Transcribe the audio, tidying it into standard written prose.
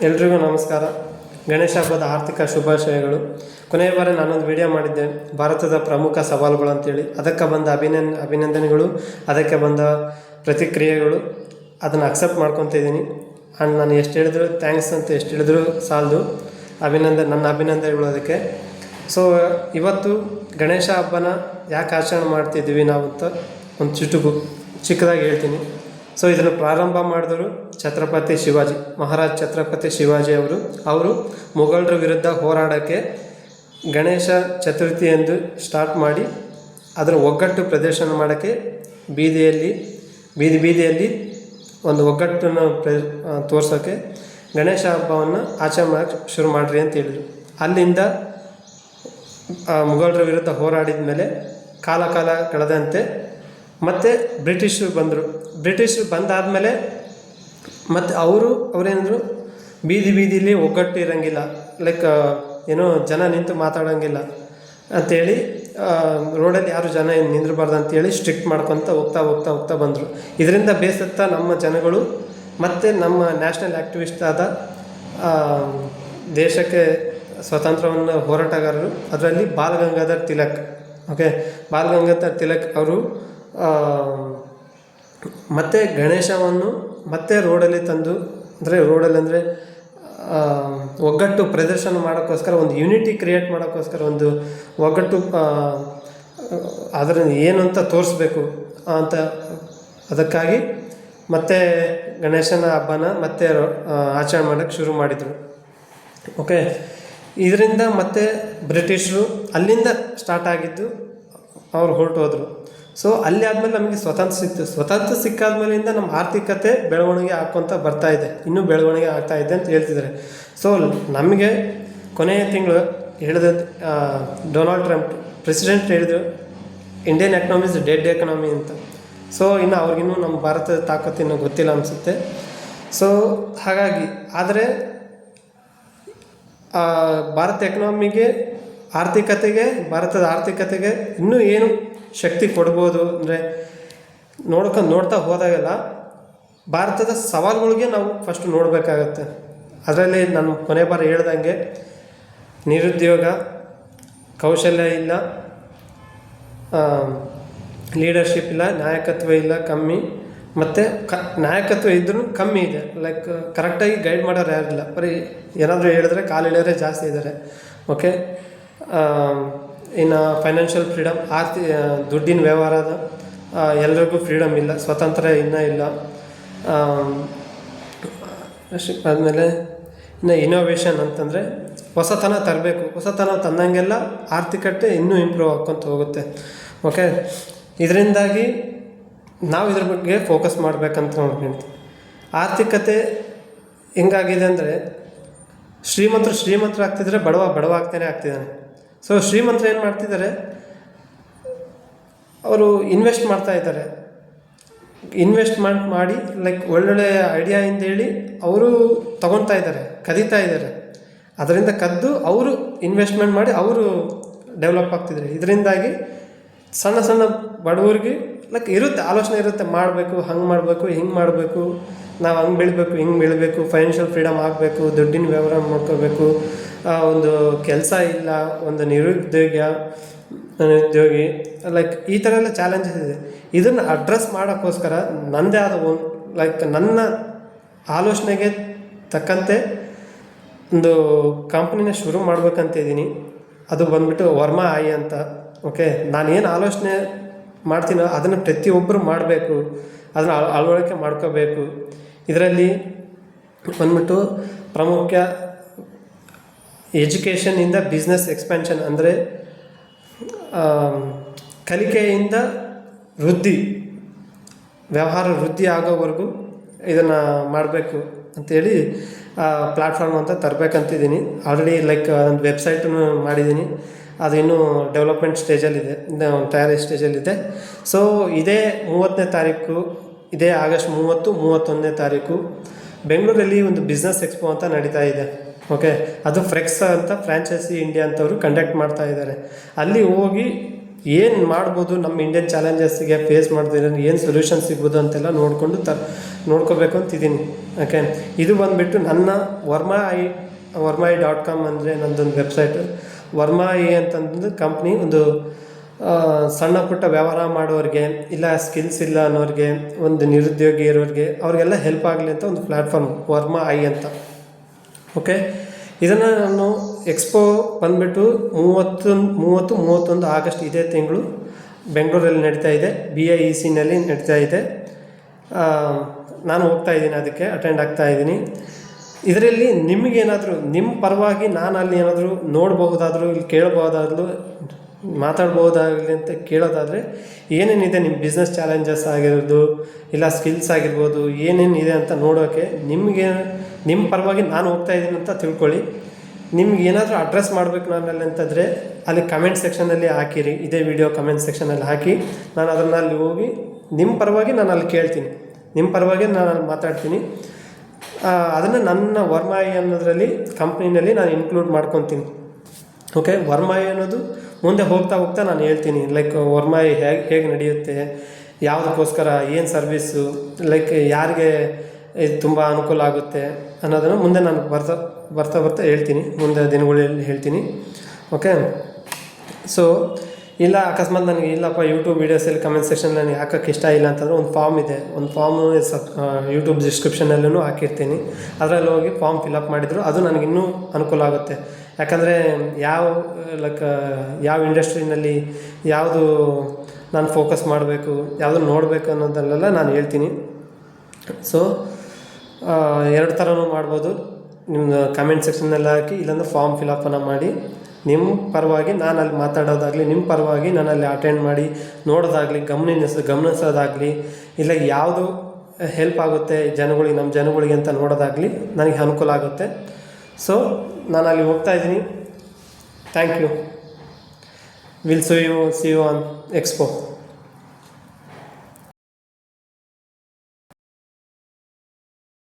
ಎಲ್ರಿಗೂ ನಮಸ್ಕಾರ. ಗಣೇಶ ಹಬ್ಬದ ಆರ್ಥಿಕ ಶುಭಾಶಯಗಳು. ಕೊನೆಯ ಬಾರಿ ನಾನೊಂದು ವಿಡಿಯೋ ಮಾಡಿದ್ದೆ, ಭಾರತದ ಪ್ರಮುಖ ಸವಾಲುಗಳು ಅಂತೇಳಿ. ಅದಕ್ಕೆ ಬಂದ ಅಭಿನಂದನೆಗಳು, ಅದಕ್ಕೆ ಬಂದ ಪ್ರತಿಕ್ರಿಯೆಗಳು, ಅದನ್ನು ಅಕ್ಸೆಪ್ಟ್ ಮಾಡ್ಕೊತಿದ್ದೀನಿ. ಆ್ಯಂಡ್ ನಾನು ಎಷ್ಟು ಹೇಳಿದ್ರು ಥ್ಯಾಂಕ್ಸ್ ಅಂತ ಎಷ್ಟು ಹೇಳಿದ್ರು ಸಾಲದು. ನನ್ನ ಅಭಿನಂದನೆಗಳು ಅದಕ್ಕೆ. ಸೊ ಇವತ್ತು ಗಣೇಶ ಹಬ್ಬನ ಯಾಕೆ ಆಚರಣೆ ಮಾಡ್ತಿದ್ದೀವಿ ನಾವು ಅಂತ ಒಂದು ಚಿಕ್ಕದಾಗಿ ಹೇಳ್ತೀನಿ. ಸೊ ಇದನ್ನು ಪ್ರಾರಂಭ ಮಾಡಿದವರು ಛತ್ರಪತಿ ಶಿವಾಜಿ ಮಹಾರಾಜ್. ಛತ್ರಪತಿ ಶಿವಾಜಿ ಅವರು ಮೊಘಲರ ವಿರುದ್ಧ ಹೋರಾಡೋಕ್ಕೆ ಗಣೇಶ ಚತುರ್ಥಿ ಎಂದು ಸ್ಟಾರ್ಟ್ ಮಾಡಿ ಅದರ ಒಗ್ಗಟ್ಟು ಪ್ರದರ್ಶನ ಮಾಡೋಕ್ಕೆ ಬೀದಿಯಲ್ಲಿ ಒಂದು ಒಗ್ಗಟ್ಟನ್ನು ತೋರ್ಸೋಕ್ಕೆ ಗಣೇಶ ಹಬ್ಬವನ್ನು ಆಚರಣೆ ಮಾಡೋಕ್ಕೆ ಶುರು ಮಾಡಿರಿ ಅಂತ ಹೇಳಿದರು. ಅಲ್ಲಿಂದ ಮೊಘಲರ ವಿರುದ್ಧ ಹೋರಾಡಿದ ಮೇಲೆ ಕಾಲ ಕಳೆದಂತೆ ಮತ್ತು ಬ್ರಿಟಿಷರು ಬಂದಾದಮೇಲೆ ಮತ್ತು ಅವರೇನಿದ್ರು ಬೀದಿಲಿ ಒಗ್ಗಟ್ಟು ಇರೋಂಗಿಲ್ಲ, ಲೈಕ್ ಏನೋ ಜನ ನಿಂತು ಮಾತಾಡೋಂಗಿಲ್ಲ ಅಂಥೇಳಿ, ರೋಡಲ್ಲಿ ಯಾರು ಜನ ನಿಂದಿರಬಾರ್ದು ಅಂತೇಳಿ ಸ್ಟ್ರಿಕ್ಟ್ ಮಾಡ್ಕೊತ ಹೋಗ್ತಾ ಬಂದರು. ಇದರಿಂದ ಬೇಸತ್ತ ನಮ್ಮ ಜನಗಳು ಮತ್ತು ನಮ್ಮ ನ್ಯಾಷನಲ್ ಆ್ಯಕ್ಟಿವಿಸ್ಟ್ ಆದ ದೇಶಕ್ಕೆ ಸ್ವಾತಂತ್ರ್ಯವನ್ನು ಹೋರಾಟಗಾರರು, ಅದರಲ್ಲಿ ಬಾಲ್ ಗಂಗಾಧರ್ ತಿಲಕ್ ಅವರು ಮತ್ತು ಗಣೇಶವನ್ನು ಮತ್ತೆ ರೋಡಲ್ಲಿ ತಂದು, ಅಂದರೆ ಒಗ್ಗಟ್ಟು ಪ್ರದರ್ಶನ ಮಾಡೋಕ್ಕೋಸ್ಕರ, ಒಂದು ಯೂನಿಟಿ ಕ್ರಿಯೇಟ್ ಮಾಡೋಕ್ಕೋಸ್ಕರ, ಒಂದು ಒಗ್ಗಟ್ಟು ಅದರ ಏನು ಅಂತ ತೋರಿಸ್ಬೇಕು ಅಂತ, ಅದಕ್ಕಾಗಿ ಮತ್ತೆ ಗಣೇಶನ ಹಬ್ಬನ ಮತ್ತೆ ಆಚರಣೆ ಮಾಡೋಕ್ಕೆ ಶುರು ಮಾಡಿದರು. ಓಕೆ, ಇದರಿಂದ ಮತ್ತೆ ಬ್ರಿಟಿಷರು ಅಲ್ಲಿಂದ ಸ್ಟಾರ್ಟ್ ಆಗಿದ್ದು, ಅವ್ರು ಹೊರಟೋದ್ರು. ಸೊ ಅಲ್ಲಿ ಆದಮೇಲೆ ನಮಗೆ ಸ್ವಾತಂತ್ರ್ಯ ಸಿಕ್ಕಾದ್ಮೇಲಿಂದ ನಮ್ಮ ಆರ್ಥಿಕತೆ ಬೆಳವಣಿಗೆ ಆಗ್ಕೊತ ಬರ್ತಾಯಿದೆ, ಇನ್ನೂ ಬೆಳವಣಿಗೆ ಆಗ್ತಾಯಿದೆ ಅಂತ ಹೇಳ್ತಿದ್ದಾರೆ. ಸೊ ನಮಗೆ ಕೊನೆಯ ತಿಂಗಳು ಹೇಳಿದ ಡೊನಾಲ್ಡ್ ಟ್ರಂಪ್ ಪ್ರೆಸಿಡೆಂಟ್ ಹೇಳಿದರು, Indian economy is dead economy ಅಂತ. ಸೊ ಇನ್ನು ಅವ್ರಿಗಿನ್ನೂ ನಮ್ಮ ಭಾರತದ ತಾಕತ್ತು ಇನ್ನೂ ಗೊತ್ತಿಲ್ಲ ಅನಿಸುತ್ತೆ. ಸೊ ಹಾಗಾಗಿ ಆದರೆ ಭಾರತದ ಆರ್ಥಿಕತೆಗೆ ಇನ್ನೂ ಏನು ಶಕ್ತಿ ಕೊಡ್ಬೋದು ಅಂದರೆ, ನೋಡ್ತಾ ಹೋದಾಗೆಲ್ಲ ಭಾರತದ ಸವಾಲುಗಳಿಗೆ ನಾವು ಫಸ್ಟ್ ನೋಡಬೇಕಾಗತ್ತೆ. ಅದರಲ್ಲಿ ನಾನು ಕೊನೆ ಬಾರಿ ಹೇಳ್ದಂಗೆ ನಿರುದ್ಯೋಗ, ಕೌಶಲ್ಯ ಇಲ್ಲ, ಲೀಡರ್ಶಿಪ್ ಇಲ್ಲ, ನಾಯಕತ್ವ ಇಲ್ಲ, ಕಮ್ಮಿ, ಮತ್ತು ನಾಯಕತ್ವ ಇದ್ರೂ ಕಮ್ಮಿ ಇದೆ. ಲೈಕ್ ಕರೆಕ್ಟಾಗಿ ಗೈಡ್ ಮಾಡೋರು ಯಾರಿಲ್ಲ, ಬರೀ ಏನಾದರೂ ಹೇಳಿದ್ರೆ ಕಾಲು ಎಳೆಯೋರೇ ಜಾಸ್ತಿ ಇದ್ದಾರೆ. ಓಕೆ, ಇನ್ನು ಫೈನಾನ್ಷಿಯಲ್ ಫ್ರೀಡಮ್, ದುಡ್ಡಿನ ವ್ಯವಹಾರದ ಎಲ್ರಿಗೂ ಫ್ರೀಡಮ್ ಇಲ್ಲ, ಸ್ವಾತಂತ್ರ್ಯ ಇನ್ನೂ ಇಲ್ಲ. ಆದಮೇಲೆ ಇನ್ನು ಇನೋವೇಷನ್ ಅಂತಂದರೆ ಹೊಸತನ ತರಬೇಕು. ಹೊಸತನ ತಂದಂಗೆಲ್ಲ ಆರ್ಥಿಕತೆ ಇನ್ನೂ ಇಂಪ್ರೂವ್ ಆಗ್ಕೊತ ಹೋಗುತ್ತೆ. ಓಕೆ, ಇದರಿಂದಾಗಿ ನಾವು ಇದ್ರ ಬಗ್ಗೆ ಫೋಕಸ್ ಮಾಡಬೇಕಂತ ನೋಡ್ತೀನಿ. ಆರ್ಥಿಕತೆ ಹೆಂಗಾಗಿದೆ ಅಂದರೆ, ಶ್ರೀಮಂತರು ಆಗ್ತಿದ್ರೆ ಬಡವ ಆಗ್ತಾನೆ ಆಗ್ತಿದ್ದಾನೆ. ಸೊ ಶ್ರೀಮಂತರು ಏನು ಮಾಡ್ತಿದ್ದಾರೆ, ಅವರು ಇನ್ವೆಸ್ಟ್ಮೆಂಟ್ ಮಾಡಿ ಲೈಕ್ ಒಳ್ಳೊಳ್ಳೆ ಐಡಿಯಾ ಹೇಳಿ ಅವರು ತೊಗೊಳ್ತಾ ಇದ್ದಾರೆ, ಕದೀತಾ ಇದ್ದಾರೆ. ಅದರಿಂದ ಕದ್ದು ಅವರು ಇನ್ವೆಸ್ಟ್ಮೆಂಟ್ ಮಾಡಿ ಅವರು ಡೆವಲಪ್ ಆಗ್ತಿದ್ದಾರೆ. ಇದರಿಂದಾಗಿ ಸಣ್ಣ ಬಡವರಿಗೆ ಲೈಕ್ ಆಲೋಚನೆ ಇರುತ್ತೆ, ಮಾಡಬೇಕು, ಹಂಗೆ ಮಾಡಬೇಕು, ಹಿಂಗೆ ಮಾಡಬೇಕು, ನಾವು ಹಂಗೆ ಬೆಳಿಬೇಕು, ಫೈನಾನ್ಷಿಯಲ್ ಫ್ರೀಡಮ್ ಆಗಬೇಕು, ದುಡ್ಡಿನ ವ್ಯವಹಾರ ಮಾಡ್ಕೋಬೇಕು, ಒಂದು ಕೆಲಸ ಇಲ್ಲ, ಒಂದು ನಿರುದ್ಯೋಗಿ, ಲೈಕ್ ಈ ಥರ ಎಲ್ಲ ಚಾಲೆಂಜಸ್ ಇದೆ. ಇದನ್ನು ಅಡ್ರೆಸ್ ಮಾಡೋಕ್ಕೋಸ್ಕರ ನನ್ನದೇ ಆದ ನನ್ನ ಆಲೋಚನೆಗೆ ತಕ್ಕಂತೆ ಒಂದು ಕಂಪ್ನಿನ ಶುರು ಮಾಡ್ಬೇಕಂತಿದ್ದೀನಿ. ಅದು ಬಂದುಬಿಟ್ಟು ವರ್ಮಾ ಐ ಅಂತ. ಓಕೆ, ನಾನೇನು ಆಲೋಚನೆ ಮಾಡ್ತೀನೋ ಅದನ್ನು ಪ್ರತಿಯೊಬ್ಬರು ಮಾಡಬೇಕು, ಅದನ್ನು ಅಳವಡಿಕೆ ಮಾಡ್ಕೋಬೇಕು. ಇದರಲ್ಲಿ ಬಂದ್ಬಿಟ್ಟು ಪ್ರಮುಖ ಎಜುಕೇಷನಿಂದ ಬಿಸ್ನೆಸ್ ಎಕ್ಸ್ಪ್ಯಾನ್ಷನ್, ಅಂದರೆ ಕಲಿಕೆಯಿಂದ ವ್ಯವಹಾರ ವೃದ್ಧಿ ಆಗೋವರೆಗೂ ಇದನ್ನು ಮಾಡಬೇಕು ಅಂಥೇಳಿ ಪ್ಲ್ಯಾಟ್ಫಾರ್ಮ್ ಅಂತ ತರಬೇಕಂತಿದ್ದೀನಿ. ಆಲ್ರೆಡಿ ಲೈಕ್ ಒಂದು ವೆಬ್ಸೈಟನ್ನು ಮಾಡಿದ್ದೀನಿ, ಅದು ಇನ್ನೂ ಡೆವಲಪ್ಮೆಂಟ್ ಸ್ಟೇಜಲ್ಲಿದೆ, ತಯಾರಿ ಸ್ಟೇಜಲ್ಲಿದೆ. ಸೊ ಇದೇ 30ನೇ ತಾರೀಕು, ಇದೇ ಆಗಸ್ಟ್ 31ನೇ ತಾರೀಕು ಬೆಂಗಳೂರಲ್ಲಿ ಒಂದು ಬಿಸ್ನೆಸ್ ಎಕ್ಸ್ಪೋ ಅಂತ ನಡೀತಾ ಇದೆ. ಓಕೆ, ಅದು ಫ್ರೆಕ್ಸ್ ಅಂತ ಫ್ರಾಂಚೈಸಿ ಇಂಡಿಯಾ ಅಂತವರು ಕಂಡಕ್ಟ್ ಮಾಡ್ತಾ ಇದ್ದಾರೆ. ಅಲ್ಲಿ ಹೋಗಿ ಏನು ಮಾಡ್ಬೋದು, ನಮ್ಮ ಇಂಡಿಯನ್ ಚಾಲೆಂಜಸ್ಸಿಗೆ ಫೇಸ್ ಮಾಡ್ತಿದ್ರೆ ಏನು ಸೊಲ್ಯೂಷನ್ ಸಿಗ್ಬೋದು ಅಂತೆಲ್ಲ ನೋಡ್ಕೋಬೇಕು ಅಂತಿದ್ದೀನಿ. ಓಕೆ, ಇದು ಬಂದುಬಿಟ್ಟು ನನ್ನ ವರ್ಮಾ.com ಅಂದರೆ ನನ್ನದೊಂದು ವೆಬ್ಸೈಟು. ವರ್ಮಾ.ai ಅಂತಂದು ಕಂಪ್ನಿ ಒಂದು ಸಣ್ಣ ಪುಟ್ಟ ವ್ಯವಹಾರ ಮಾಡೋರಿಗೆ, ಇಲ್ಲ ಸ್ಕಿಲ್ಸ್ ಇಲ್ಲ ಅನ್ನೋರಿಗೆ, ಒಂದು ನಿರುದ್ಯೋಗಿ ಇರೋರಿಗೆ, ಅವ್ರಿಗೆಲ್ಲ ಹೆಲ್ಪ್ ಆಗಲಿ ಅಂತ ಒಂದು ಪ್ಲ್ಯಾಟ್ಫಾರ್ಮ್ ವರ್ಮಾ.ai ಅಂತ. ಓಕೆ, ಇದನ್ನು ನಾನು ಎಕ್ಸ್ಪೋ ಬಂದುಬಿಟ್ಟು 30-31 ಆಗಸ್ಟ್ ಇದೇ ತಿಂಗಳು ಬೆಂಗಳೂರಲ್ಲಿ ನಡೀತಾ ಇದೆ. BIECನಲ್ಲಿ ನಡೀತಾ ಇದೆ. ನಾನು ಹೋಗ್ತಾ ಇದ್ದೀನಿ, ಅದಕ್ಕೆ ಅಟೆಂಡ್ ಆಗ್ತಾ ಇದ್ದೀನಿ. ಇದರಲ್ಲಿ ನಿಮಗೇನಾದರೂ ನಿಮ್ಮ ಪರವಾಗಿ ನಾನು ಅಲ್ಲಿ ಏನಾದರೂ ನೋಡ್ಬಹುದಾದರೂ, ಇಲ್ಲಿ ಕೇಳಬಹುದಾದ್ರೂ, ಮಾತಾಡ್ಬೋದಾಗಲಿ ಅಂತ ಕೇಳೋದಾದರೆ ಏನೇನಿದೆ ನಿಮ್ಮ ಬಿಸ್ನೆಸ್ ಚಾಲೆಂಜಸ್ ಆಗಿರೋದು, ಇಲ್ಲ ಸ್ಕಿಲ್ಸ್ ಆಗಿರ್ಬೋದು, ಏನೇನಿದೆ ಅಂತ ನೋಡೋಕ್ಕೆ ನಿಮ್ಮ ಪರವಾಗಿ ನಾನು ಹೋಗ್ತಾ ಇದ್ದೀನಿ ಅಂತ ತಿಳ್ಕೊಳ್ಳಿ. ನಿಮ್ಗೆ ಏನಾದರೂ ಅಡ್ರೆಸ್ ಮಾಡಬೇಕು ನನ್ನಲ್ಲಿ ಅಂತಂದರೆ ಅಲ್ಲಿ ಕಮೆಂಟ್ ಸೆಕ್ಷನಲ್ಲಿ ಹಾಕಿರಿ. ಇದೇ ವಿಡಿಯೋ ಕಮೆಂಟ್ ಸೆಕ್ಷನಲ್ಲಿ ಹಾಕಿ, ನಾನು ಅದನ್ನು ಅಲ್ಲಿ ಹೋಗಿ ನಿಮ್ಮ ಪರವಾಗಿ ನಾನು ಅಲ್ಲಿ ಕೇಳ್ತೀನಿ, ನಿಮ್ಮ ಪರವಾಗಿ ನಾನು ಅಲ್ಲಿ ಮಾತಾಡ್ತೀನಿ. ಅದನ್ನು ನನ್ನ ವರ್ಮಾ.ai ಅನ್ನೋದರಲ್ಲಿ ಕಂಪ್ನಿನಲ್ಲಿ ನಾನು ಇನ್ಕ್ಲೂಡ್ ಮಾಡ್ಕೊತೀನಿ. ಓಕೆ, ವರ್ಮಾ.ai ಅನ್ನೋದು ಮುಂದೆ ಹೋಗ್ತಾ ನಾನು ಹೇಳ್ತೀನಿ. ಲೈಕ್ ವರ್ಮಾ.ai ಹೇಗೆ ನಡೆಯುತ್ತೆ, ಯಾವುದಕ್ಕೋಸ್ಕರ, ಏನು ಸರ್ವೀಸು, ಲೈಕ್ ಯಾರಿಗೆ ಇದು ತುಂಬ ಅನುಕೂಲ ಆಗುತ್ತೆ ಅನ್ನೋದನ್ನು ಮುಂದೆ ನಾನು ಬರ್ತಾ ಹೇಳ್ತೀನಿ, ಮುಂದೆ ದಿನಗಳಲ್ಲಿ ಹೇಳ್ತೀನಿ. ಓಕೆ, ಸೊ ಇಲ್ಲ ಅಕಸ್ಮಾತ್ ನನಗೆ ಇಲ್ಲಪ್ಪ ಯೂಟ್ಯೂಬ್ ವೀಡಿಯೋಸಲ್ಲಿ ಕಮೆಂಟ್ ಸೆಕ್ಷನ್ ನನಗೆ ಹಾಕೋಕ್ಕೆ ಇಷ್ಟ ಇಲ್ಲ ಅಂತಂದರೆ ಒಂದು ಫಾರ್ಮ್ ಇದೆ. ಒಂದು ಫಾರ್ಮು ಯೂಟ್ಯೂಬ್ ಡಿಸ್ಕ್ರಿಪ್ಷನಲ್ಲೂ ಹಾಕಿರ್ತೀನಿ. ಅದರಲ್ಲಿ ಹೋಗಿ ಫಾರ್ಮ್ ಫಿಲಪ್ ಮಾಡಿದ್ರು ಅದು ನನಗಿನ್ನೂ ಅನುಕೂಲ ಆಗುತ್ತೆ. ಯಾಕಂದರೆ ಯಾವ ಇಂಡಸ್ಟ್ರಿನಲ್ಲಿ ಯಾವುದು ನಾನು ಫೋಕಸ್ ಮಾಡಬೇಕು, ಯಾವುದು ನೋಡಬೇಕು ಅನ್ನೋದನ್ನೆಲ್ಲ ನಾನು ಹೇಳ್ತೀನಿ. ಸೊ 2 ಥರನೂ ಮಾಡ್ಬೋದು. ನಿಮ್ಮ ಕಮೆಂಟ್ ಸೆಕ್ಷನ್ನಲ್ಲಿ ಹಾಕಿ, ಇಲ್ಲಾಂದ್ರೆ ಫಾರ್ಮ್ ಫಿಲಪ್ಪನ್ನು ಮಾಡಿ ನಿಮ್ಮ ಪರವಾಗಿ ನಾನು ಅಲ್ಲಿ ಮಾತಾಡೋದಾಗಲಿ, ನಿಮ್ಮ ಪರವಾಗಿ ನಾನು ಅಲ್ಲಿ ಅಟೆಂಡ್ ಮಾಡಿ ನೋಡೋದಾಗಲಿ, ಗಮನಿಸೋದಾಗಲಿ, ಇಲ್ಲ ಯಾವುದು ಹೆಲ್ಪ್ ಆಗುತ್ತೆ ಜನಗಳಿಗೆ, ನಮ್ಮ ಜನಗಳಿಗೆ ಅಂತ ನೋಡೋದಾಗಲಿ ನನಗೆ ಅನುಕೂಲ ಆಗುತ್ತೆ. ಸೊ ನಾನು ಅಲ್ಲಿ ಹೋಗ್ತಾ ಇದ್ದೀನಿ. Thank you. Will see you on expo.